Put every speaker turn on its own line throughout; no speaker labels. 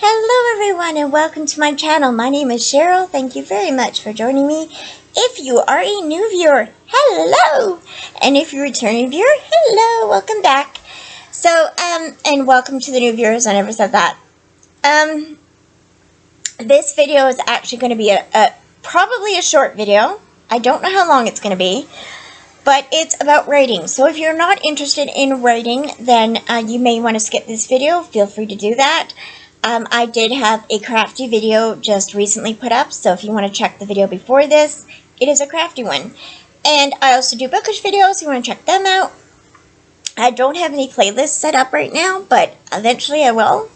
Hello everyone and welcome to my channel. My name is Cheryl. Thank you very much for joining me. If you are a new viewer, hello! And if you're a returning viewer, hello! Welcome back. So, and welcome to the new viewers. I never said that. This video is actually going to be probably a short video. I don't know how long it's going to be, but it's about writing. So if you're not interested in writing, then you may want to skip this video. Feel free to do that. I did have a crafty video just recently put up, so if you want to check the video before this, it is a crafty one. And I also do bookish videos, you want to check them out. I don't have any playlists set up right now, but eventually I will.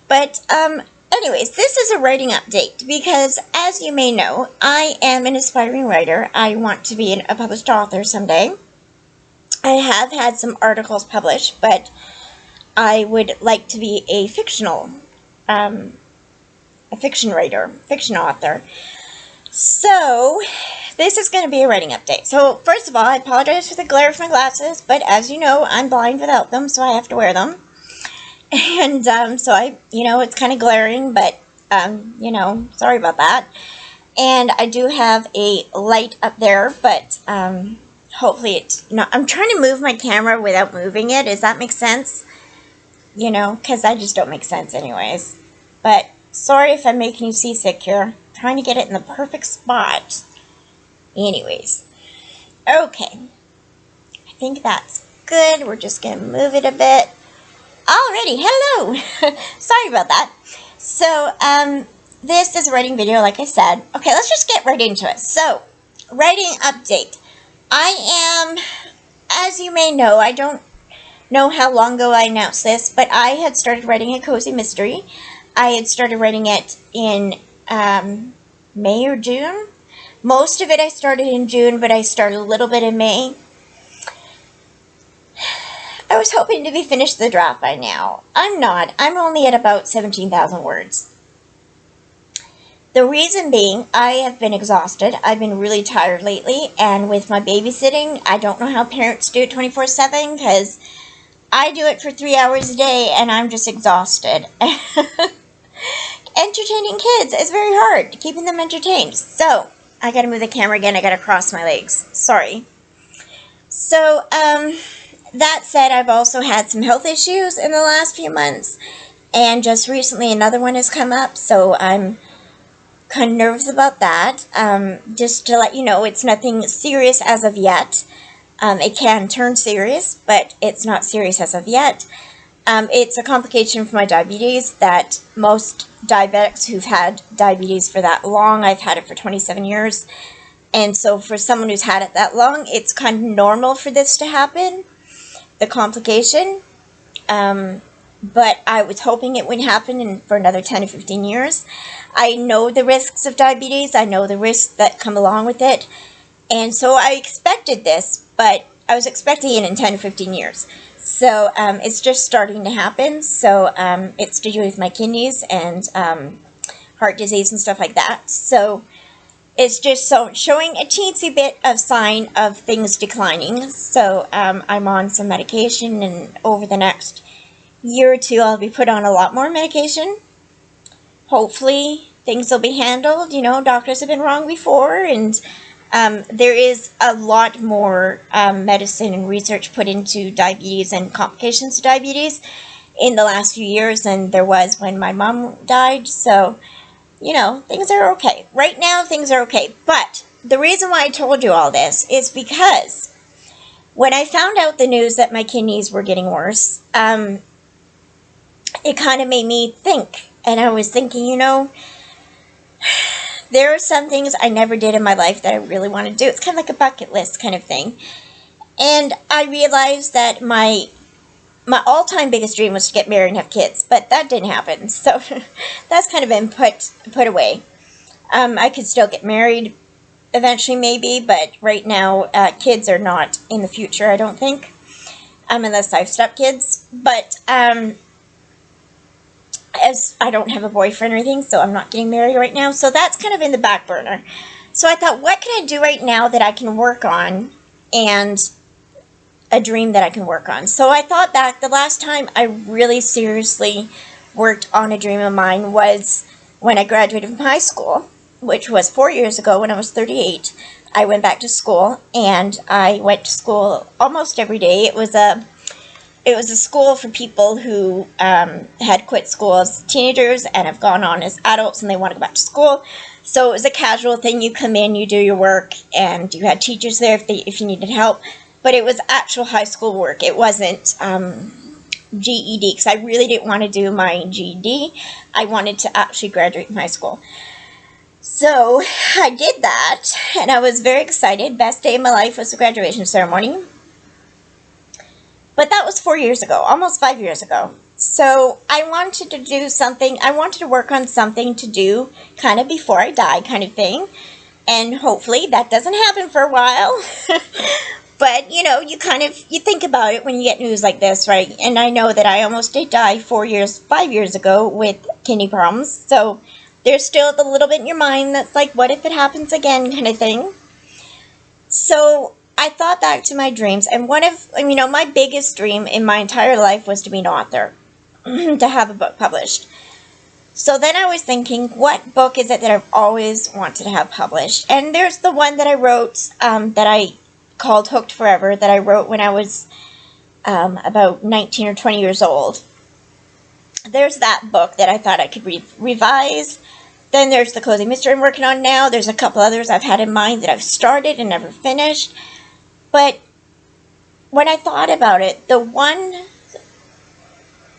But, anyways, this is a writing update, because as you may know, I am an aspiring writer. I want to be a published author someday. I have had some articles published, but I would like to be a fiction writer, fiction author. So, this is going to be a writing update. So, first of all, I apologize for the glare of my glasses, but as you know, I'm blind without them, so I have to wear them. And, so it's kind of glaring, but, sorry about that. And I do have a light up there, but, hopefully it's not. I'm trying to move my camera without moving it. Does that make sense? Because I just don't make sense anyways. But, sorry if I'm making you seasick here. I'm trying to get it in the perfect spot. Anyways. Okay. I think that's good. We're just going to move it a bit. Alrighty, hello! Sorry about that. So, this is a writing video, like I said. Okay, let's just get right into it. So, writing update. I am, as you may know, I don't know how long ago I announced this, but I had started writing a cozy mystery. I had started writing it in May or June. Most of it I started in June, but I started a little bit in May. I was hoping to be finished the draft by now. I'm not. I'm only at about 17,000 words. The reason being, I have been exhausted. I've been really tired lately, and with my babysitting, I don't know how parents do it 24/7, because I do it for 3 hours a day, and I'm just exhausted. Entertaining kids is very hard, keeping them entertained. So, I gotta move the camera again, I gotta cross my legs. Sorry. So, that said, I've also had some health issues in the last few months, and just recently another one has come up, so I'm kind of nervous about that. Just to let you know, it's nothing serious as of yet. It can turn serious, but it's not serious as of yet. It's a complication for my diabetes that most diabetics who've had diabetes for that long, I've had it for 27 years, and so for someone who's had it that long, it's kind of normal for this to happen, the complication. But I was hoping it wouldn't happen for another 10 to 15 years. I know the risks of diabetes, I know the risks that come along with it, and so I expected this, but I was expecting it in 10 to 15 years. So, it's just starting to happen. So, it's to do with my kidneys and heart disease and stuff like that. So, it's just showing a teensy bit of sign of things declining. So, I'm on some medication, and over the next year or two, I'll be put on a lot more medication. Hopefully, things will be handled. Doctors have been wrong before, and there is a lot more medicine and research put into diabetes and complications of diabetes in the last few years than there was when my mom died. So, things are okay. Right now, things are okay. But the reason why I told you all this is because when I found out the news that my kidneys were getting worse, it kind of made me think. And I was thinking, there are some things I never did in my life that I really want to do. It's kind of like a bucket list kind of thing. And I realized that my all-time biggest dream was to get married and have kids, but that didn't happen. So that's kind of been put away. I could still get married eventually maybe, but right now kids are not in the future, I don't think, unless I have stepkids. But as I don't have a boyfriend or anything, so I'm not getting married right now. So that's kind of in the back burner. So I thought, what can I do right now that I can work on, and a dream that I can work on. So I thought back the last time I really seriously worked on a dream of mine was when I graduated from high school, which was 4 years ago when I was 38. I went back to school, and I went to school almost every day. It was a school for people who had quit school as teenagers and have gone on as adults and they want to go back to school. So it was a casual thing. You come in, you do your work, and you had teachers there if you needed help. But it was actual high school work. It wasn't GED, because I really didn't want to do my GED. I wanted to actually graduate from high school. So I did that, and I was very excited. Best day of my life was the graduation ceremony. But that was 4 years ago, almost 5 years ago. So I wanted to do something. I wanted to work on something to do kind of before I die, kind of thing. And hopefully that doesn't happen for a while. But, you know, you think about it when you get news like this, right? And I know that I almost did die 5 years ago with kidney problems. So there's still the little bit in your mind that's like, what if it happens again, kind of thing. So I thought back to my dreams, and my biggest dream in my entire life was to be an author, to have a book published. So then I was thinking, what book is it that I've always wanted to have published? And there's the one that I wrote that I called Hooked Forever, that I wrote when I was about 19 or 20 years old. There's that book that I thought I could revise. Then there's The Cozy Mystery I'm working on now. There's a couple others I've had in mind that I've started and never finished. But when I thought about it, the one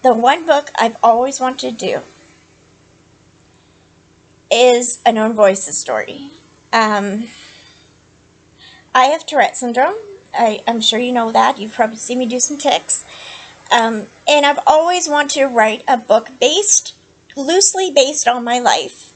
book I've always wanted to do is a Known Voices story. I have Tourette syndrome. I'm sure you know that. You've probably seen me do some tics. And I've always wanted to write a book loosely based on my life,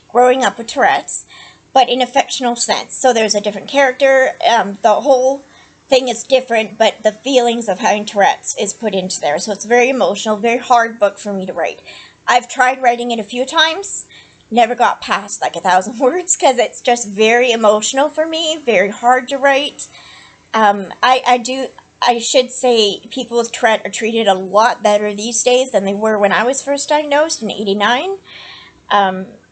growing up with Tourette's, but in a fictional sense. So there's a different character. The whole thing is different, but the feelings of having Tourette's is put into there. So it's very emotional, very hard book for me to write. I've tried writing it a few times, never got past like 1,000 words, because it's just very emotional for me, very hard to write. I should say people with Tourette are treated a lot better these days than they were when I was first diagnosed in '89.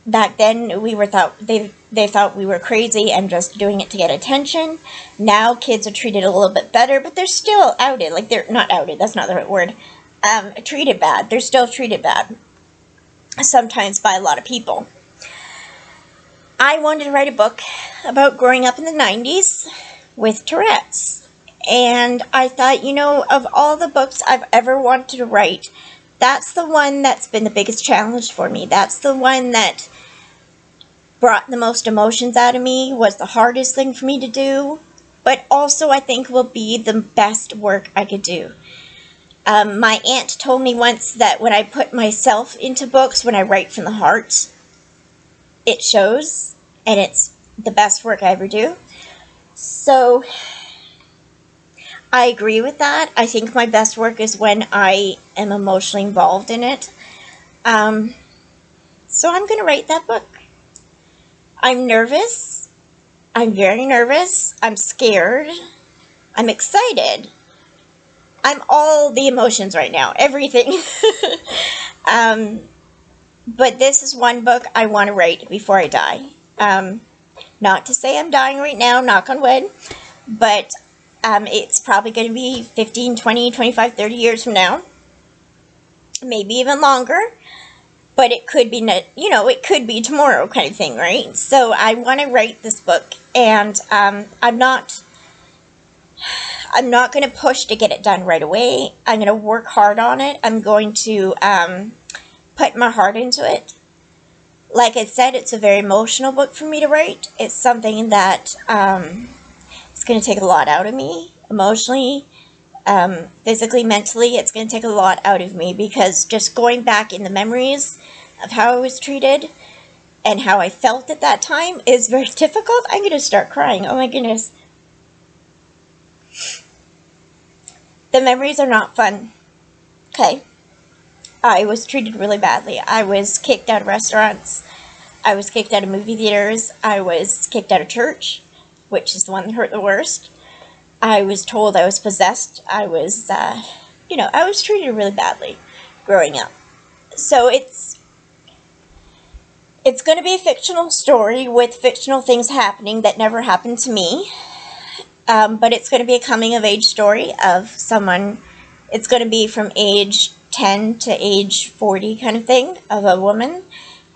Back then, they thought we were crazy and just doing it to get attention. Now, kids are treated a little bit better, but they're still outed. Like, they're not outed, that's not the right word. Treated bad. They're still treated bad, sometimes by a lot of people. I wanted to write a book about growing up in the 90s with Tourette's. And I thought, of all the books I've ever wanted to write, that's the one that's been the biggest challenge for me. That's the one that brought the most emotions out of me, was the hardest thing for me to do, but also I think will be the best work I could do. My aunt told me once that when I put myself into books, when I write from the heart, it shows, and it's the best work I ever do. So I agree with that. I think my best work is when I am emotionally involved in it. So I'm going to write that book. I'm nervous. I'm very nervous. I'm scared. I'm excited. I'm all the emotions right now. Everything. But this is one book I want to write before I die. Not to say I'm dying right now, knock on wood, but it's probably going to be 15, 20, 25, 30 years from now. Maybe even longer. But it could be, it could be tomorrow kind of thing, right? So I want to write this book, and I'm not going to push to get it done right away. I'm going to work hard on it. I'm going to put my heart into it. Like I said, it's a very emotional book for me to write. It's something that it's going to take a lot out of me, emotionally, physically, mentally. It's going to take a lot out of me, because just going back in the memories of how I was treated and how I felt at that time is very difficult. I'm going to start crying. Oh my goodness. The memories are not fun. Okay. I was treated really badly. I was kicked out of restaurants. I was kicked out of movie theaters. I was kicked out of church, which is the one that hurt the worst. I was told I was possessed. I was treated really badly growing up. So it's going to be a fictional story with fictional things happening that never happened to me. But it's going to be a coming-of-age story of someone. It's going to be from age 10 to age 40 kind of thing of a woman.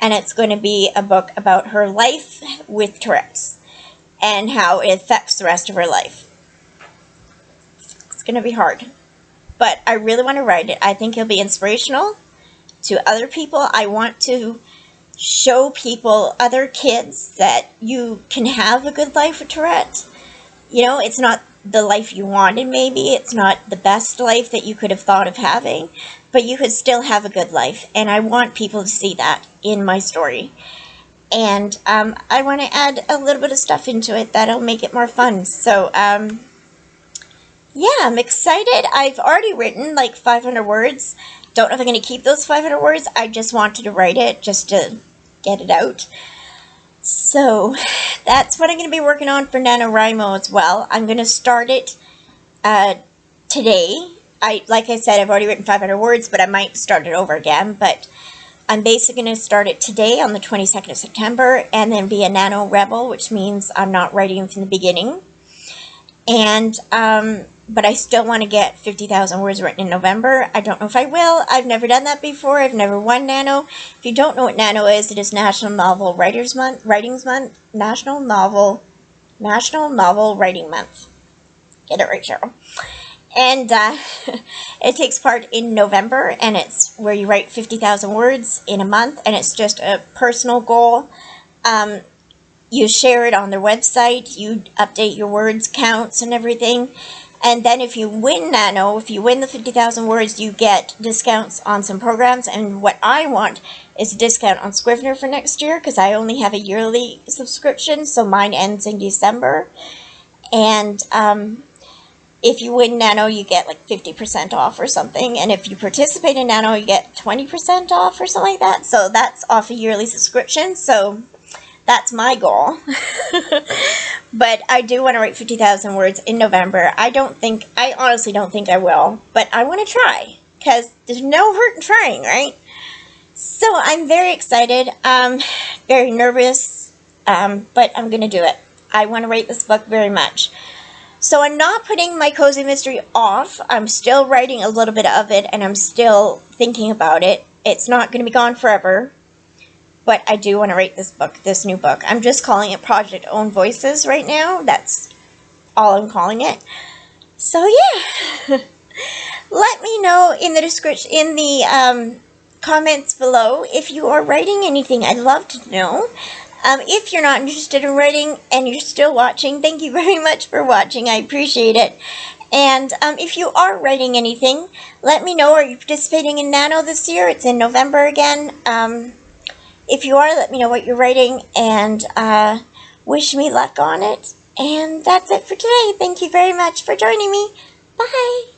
And it's going to be a book about her life with Tourette's and how it affects the rest of her life. It's going to be hard. But I really want to write it. I think it'll be inspirational to other people. I want to show people, other kids, that you can have a good life with Tourette's. You know, it's not the life you wanted, maybe. It's not the best life that you could have thought of having. But you could still have a good life. And I want people to see that in my story. And I want to add a little bit of stuff into it that'll make it more fun. So, yeah, I'm excited. I've already written like 500 words. Don't know if I'm going to keep those 500 words. I just wanted to write it just to get it out. So that's what I'm going to be working on for NaNoWriMo as well. I'm going to start it today. Like I said, I've already written 500 words, but I might start it over again. But I'm basically going to start it today on the 22nd of September and then be a Nano Rebel, which means I'm not writing from the beginning. And but I still want to get 50,000 words written in November. I don't know if I will. I've never done that before. I've never won Nano. If you don't know what Nano is, it is National Novel Writers Month, Writings Month, National Novel Writing Month. Get it right, Cheryl. And it takes part in November, and it's where you write 50,000 words in a month, and it's just a personal goal. You share it on their website, you update your words counts and everything. And then if you win Nano, if you win the 50,000 words, you get discounts on some programs. And what I want is a discount on Scrivener for next year, because I only have a yearly subscription, so mine ends in December. And if you win Nano, you get like 50% off or something. And if you participate in Nano, you get 20% off or something like that. So that's off a yearly subscription. So that's my goal. But I do want to write 50,000 words in November. I honestly don't think I will, but I want to try, because there's no hurt in trying, right? So I'm very excited, very nervous, but I'm going to do it. I want to write this book very much. So I'm not putting my cozy mystery off. I'm still writing a little bit of it, and I'm still thinking about it. It's not going to be gone forever. But I do want to write this book, this new book. I'm just calling it Project Own Voices right now. That's all I'm calling it. So yeah, let me know in the description, in the comments below, if you are writing anything. I'd love to know. If you're not interested in writing and you're still watching, thank you very much for watching. I appreciate it. And if you are writing anything, let me know. Are you participating in Nano this year? It's in November again. If you are, let me know what you're writing, and wish me luck on it. And that's it for today. Thank you very much for joining me. Bye.